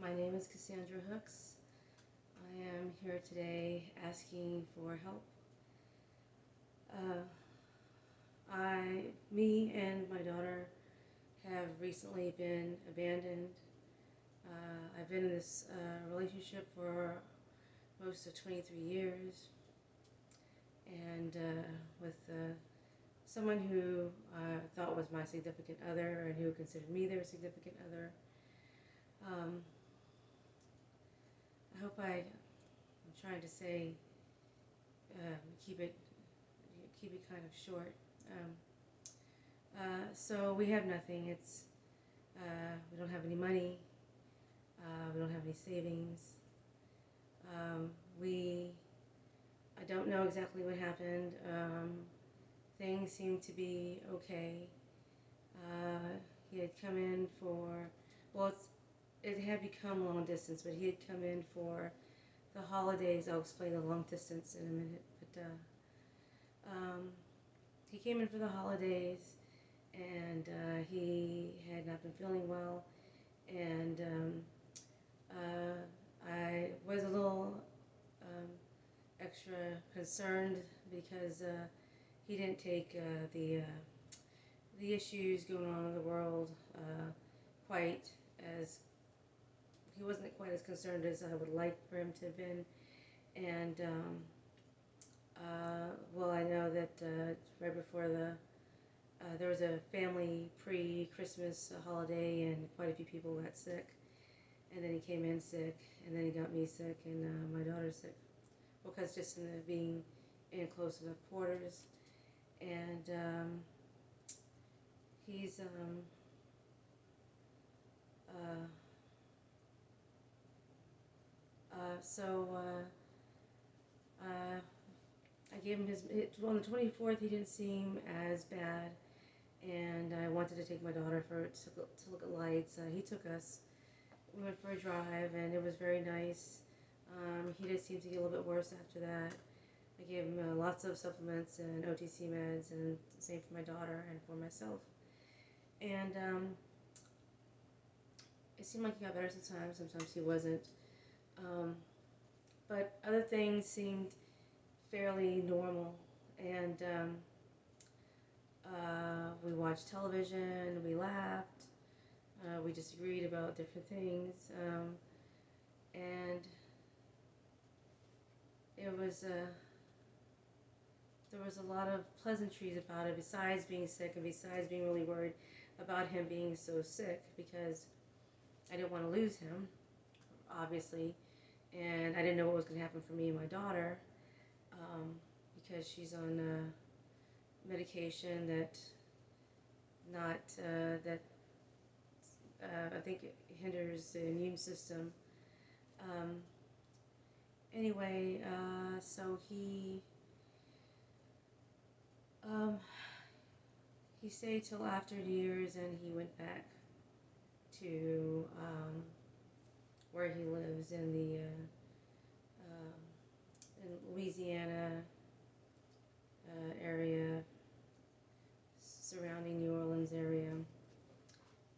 My name is Cassandra Hooks. I am here today asking for help. Uh, me and my daughter have recently been abandoned. I've been in this relationship for most of 23 years, and with someone who I thought was my significant other and who considered me their significant other. Um, I hope I'm trying to say, keep it kind of short. Um, so we have nothing. We don't have any money. We don't have any savings. Um, we I don't know exactly what happened. Things seem to be okay. He had come in for, well, it had become long distance, but he had come in for the holidays. I'll explain the long distance in a minute. But he came in for the holidays, and he had not been feeling well, and I was a little extra concerned because he didn't take the issues going on in the world quite as he wasn't quite as concerned as I would like for him to have been, and well, I know that right before there was a family pre-Christmas holiday, and quite a few people got sick, and then he came in sick, and then he got me sick, and my daughter sick, because just in the being in close enough quarters, and he's uh, so I gave him on the 24th. He didn't seem as bad, and I wanted to take my daughter to look at lights. He took us. We went for a drive, and it was very nice. He did seem to get a little bit worse after that. I gave him lots of supplements and OTC meds, and the same for my daughter and for myself. And it seemed like he got better sometimes he wasn't. Um, but other things seemed fairly normal. And we watched television, we laughed, we disagreed about different things. And it was there was a lot of pleasantries about it, besides being sick and besides being really worried about him being so sick, because I didn't want to lose him, obviously, and I didn't know what was going to happen for me and my daughter, because she's on medication that I think it hinders the immune system. Um, anyway, so um, he stayed till after New Year's, and he went back to where he lives in the in Louisiana area, surrounding New Orleans area,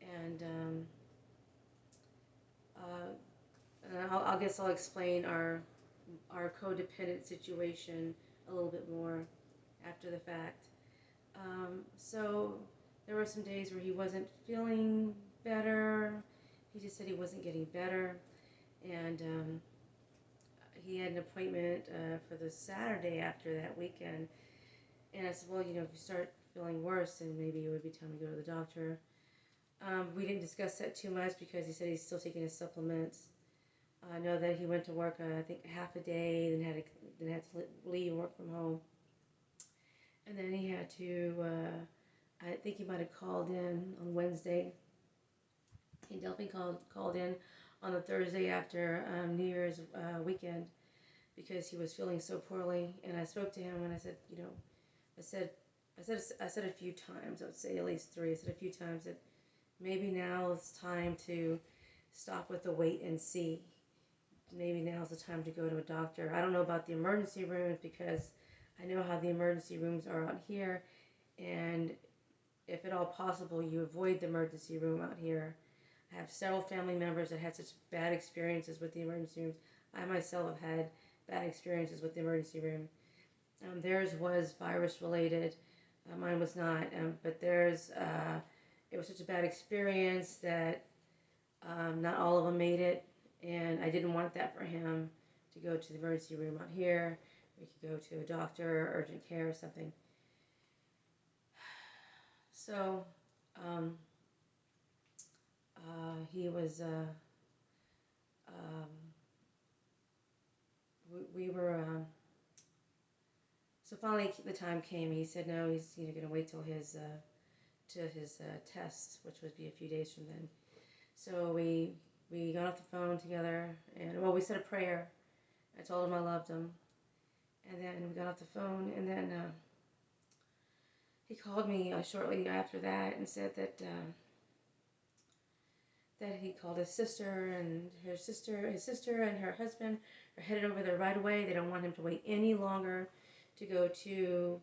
and I guess I'll explain our codependent situation a little bit more after the fact. So there were some days where he wasn't feeling better. He just said he wasn't getting better, and he had an appointment for the Saturday after that weekend. And I said, well, if you start feeling worse, then maybe it would be time to go to the doctor. We didn't discuss that too much because he said he's still taking his supplements. I know that he went to work, I think, half a day, then had to leave and work from home. And then he had to, I think he might have called in on Wednesday. He definitely called in on the Thursday after New Year's weekend, because he was feeling so poorly. And I spoke to him, and I said, I said a few times, I would say at least three, I said a few times that maybe now it's time to stop with the wait and see. Maybe now's the time to go to a doctor. I don't know about the emergency rooms, because I know how the emergency rooms are out here, and if at all possible, you avoid the emergency room out here. I have several family members that had such bad experiences with the emergency rooms. I myself have had bad experiences with the emergency room. Theirs was virus related. Mine was not. But theirs, it was such a bad experience that not all of them made it. And I didn't want that for him to go to the emergency room out here. We could go to a doctor, urgent care, or something. So he was. Um, we were. So finally, the time came. He said no. He's going to wait till his test, which would be a few days from then. So we got off the phone together, and we said a prayer. I told him I loved him, and then we got off the phone, and then he called me shortly after that and said that he called his sister, and his sister and her husband are headed over there right away. They don't want him to wait any longer to go to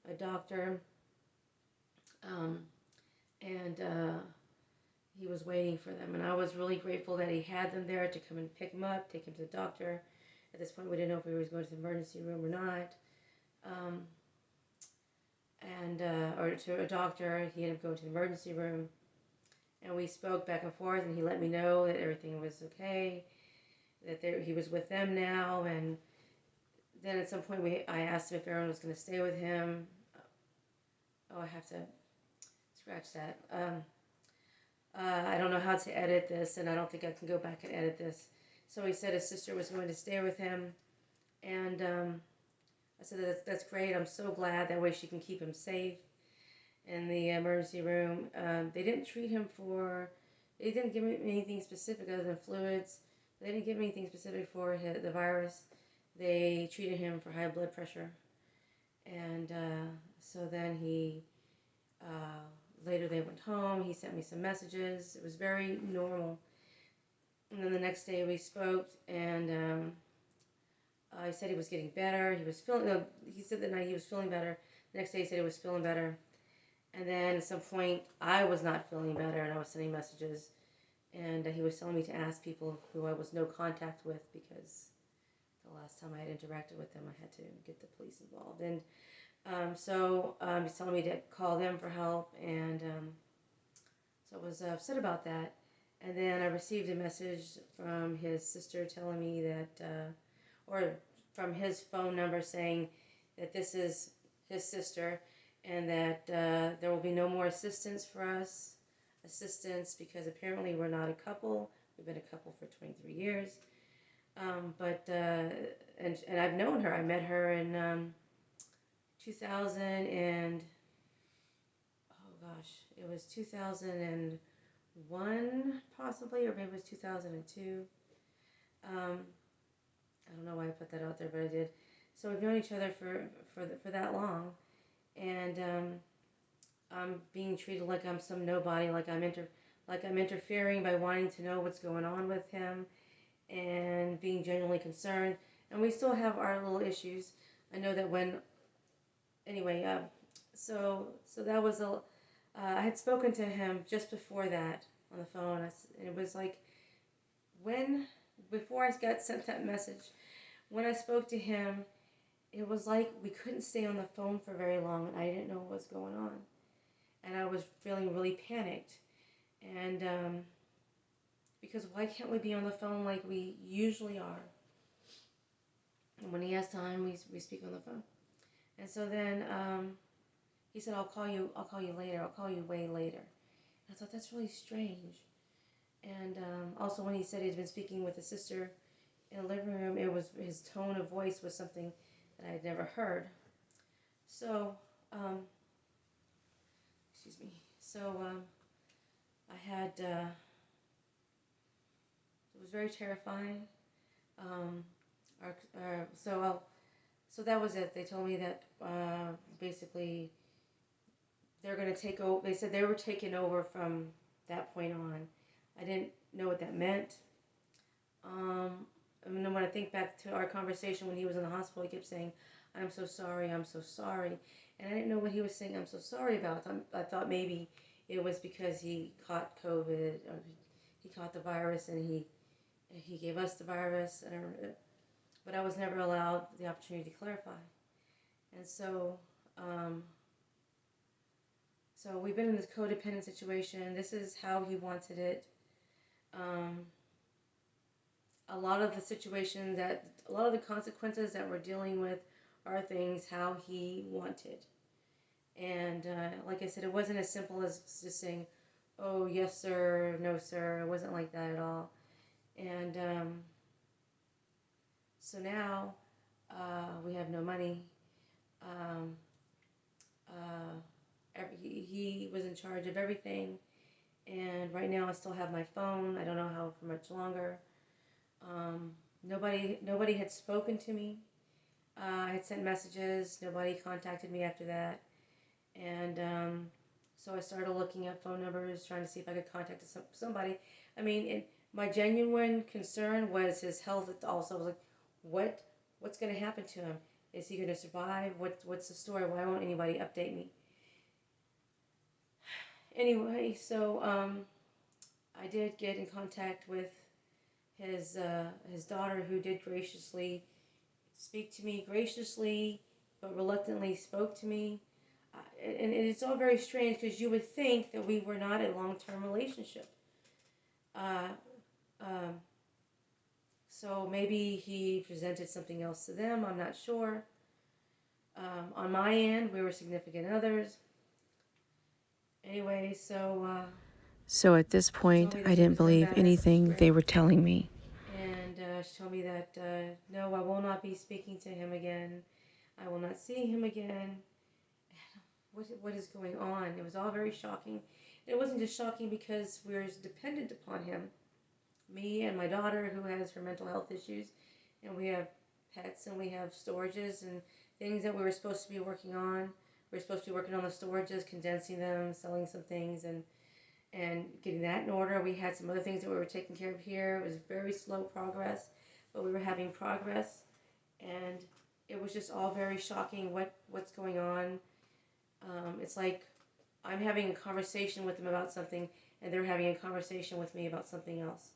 a doctor, and he was waiting for them. And I was really grateful that he had them there to come and pick him up, take him to the doctor. At this point, we didn't know if he was going to the emergency room or not, or to a doctor. He ended up going to the emergency room. And we spoke back and forth, and he let me know that everything was okay, that he was with them now. And then at some point, I asked him if everyone was going to stay with him. Oh, I have to scratch that. I don't know how to edit this, and I don't think I can go back and edit this. So he said his sister was going to stay with him, and I said, that's great. I'm so glad. That way she can keep him safe in the emergency room. They didn't treat him they didn't give me anything specific other than fluids. They didn't give me anything specific for the virus. They treated him for high blood pressure. And so then later they went home. He sent me some messages. It was very normal. And then the next day we spoke, and he said he was getting better. He said that night he was feeling better. The next day he said he was feeling better. And then at some point, I was not feeling better, and I was sending messages. And he was telling me to ask people who I was no contact with, because the last time I had interacted with them, I had to get the police involved. And so he's telling me to call them for help, and so I was upset about that. And then I received a message from his sister telling me that, or from his phone number saying that this is his sister, and that there will be no more assistance for us. Because apparently we're not a couple. We've been a couple for 23 years. And I've known her. I met her in 2000 and, oh gosh, it was 2001 possibly, or maybe it was 2002. I don't know why I put that out there, but I did. So we've known each other for that long. And I'm being treated like I'm some nobody, like I'm interfering by wanting to know what's going on with him, and being genuinely concerned. And we still have our little issues. I know that so that was I had spoken to him just before that on the phone, and it was like before I got sent that message, when I spoke to him, it was like we couldn't stay on the phone for very long, and I didn't know what was going on. And I was feeling really panicked. And because why can't we be on the phone like we usually are? And when he has time, we speak on the phone. And so then he said, I'll call you later. I'll call you way later. And I thought, that's really strange. And also when he said he'd been speaking with his sister in the living room, his tone of voice was something that I had never heard. So, excuse me. So, I had, it was very terrifying. So that was it. They told me that, basically, they're going to take over. They said they were taking over from that point on. I didn't know what that meant. And then when I think back to our conversation when he was in the hospital, he kept saying, I'm so sorry, I'm so sorry. And I didn't know what he was saying I'm so sorry about. I thought maybe it was because he caught COVID, or he caught the virus and he gave us the virus, but I was never allowed the opportunity to clarify. And so we've been in this codependent situation. This is how he wanted it. A lot of the consequences that we're dealing with are things how he wanted. And like I said, it wasn't as simple as just saying, oh, yes, sir, no, sir. It wasn't like that at all. And so now we have no money. He was in charge of everything. And right now I still have my phone. I don't know how for much longer. Nobody had spoken to me. I had sent messages. Nobody contacted me after that. And so I started looking at phone numbers, trying to see if I could contact somebody. I mean, my genuine concern was his health also. I was like, what's going to happen to him? Is he going to survive? What's the story? Why won't anybody update me? Anyway, so I did get in contact with his daughter, who did graciously speak to me, graciously but reluctantly spoke to me. And it's all very strange because you would think that we were not a long-term relationship. So maybe he presented something else to them. I'm not sure. On my end, we were significant others. Anyway, so at this point, I didn't believe anything they were telling me. And she told me that, no, I will not be speaking to him again. I will not see him again. What is going on? It was all very shocking. It wasn't just shocking because we're dependent upon him. Me and my daughter, who has her mental health issues, and we have pets, and we have storages and things that we were supposed to be working on. We were supposed to be working on the storages, condensing them, selling some things, and getting that in order. We had some other things that we were taking care of here. It was very slow progress, but we were having progress, and it was just all very shocking what's going on. It's like I'm having a conversation with them about something, and they're having a conversation with me about something else.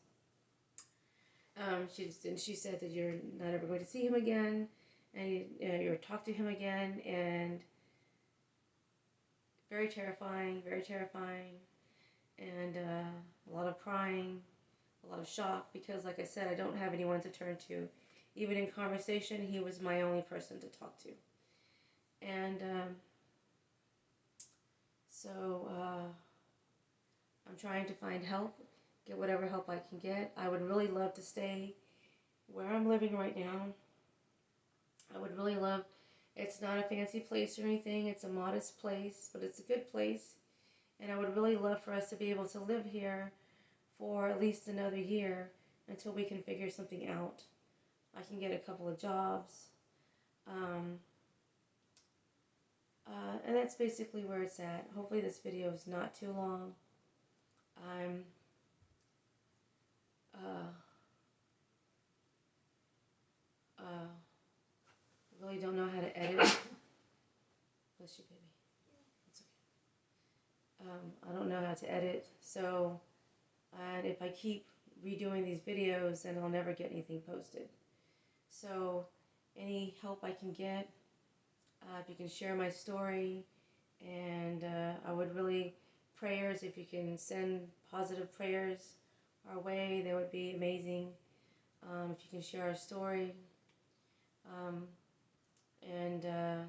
She said that you're not ever going to see him again, and you're talk to him again, and very terrifying, and a lot of crying, a lot of shock, because like I said, I don't have anyone to turn to. Even in conversation, he was my only person to talk to. And so I'm trying to find help, get whatever help I can get. I would really love to stay where I'm living right now. I would really love, it's not a fancy place or anything, it's a modest place, but it's a good place. And I would really love for us to be able to live here for at least another year until we can figure something out. I can get a couple of jobs. And that's basically where it's at. Hopefully this video is not too long. I'm really don't know how to edit. Bless you, baby. It's okay. I don't know how to edit, so and if I keep redoing these videos, then I'll never get anything posted. So any help I can get, if you can share my story, and I would really, prayers, if you can send positive prayers our way, that would be amazing. If you can share our story, and I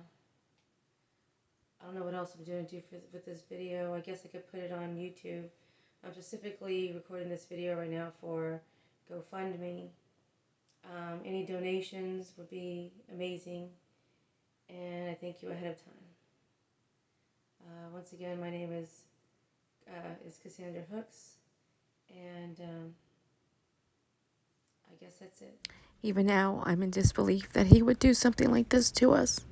don't know what else I'm going to do with this video. I guess I could put it on YouTube. I'm specifically recording this video right now for GoFundMe. Any donations would be amazing, and I thank you ahead of time. Once again, my name is Cassandra Hooks, and I guess that's it. Even now, I'm in disbelief that he would do something like this to us.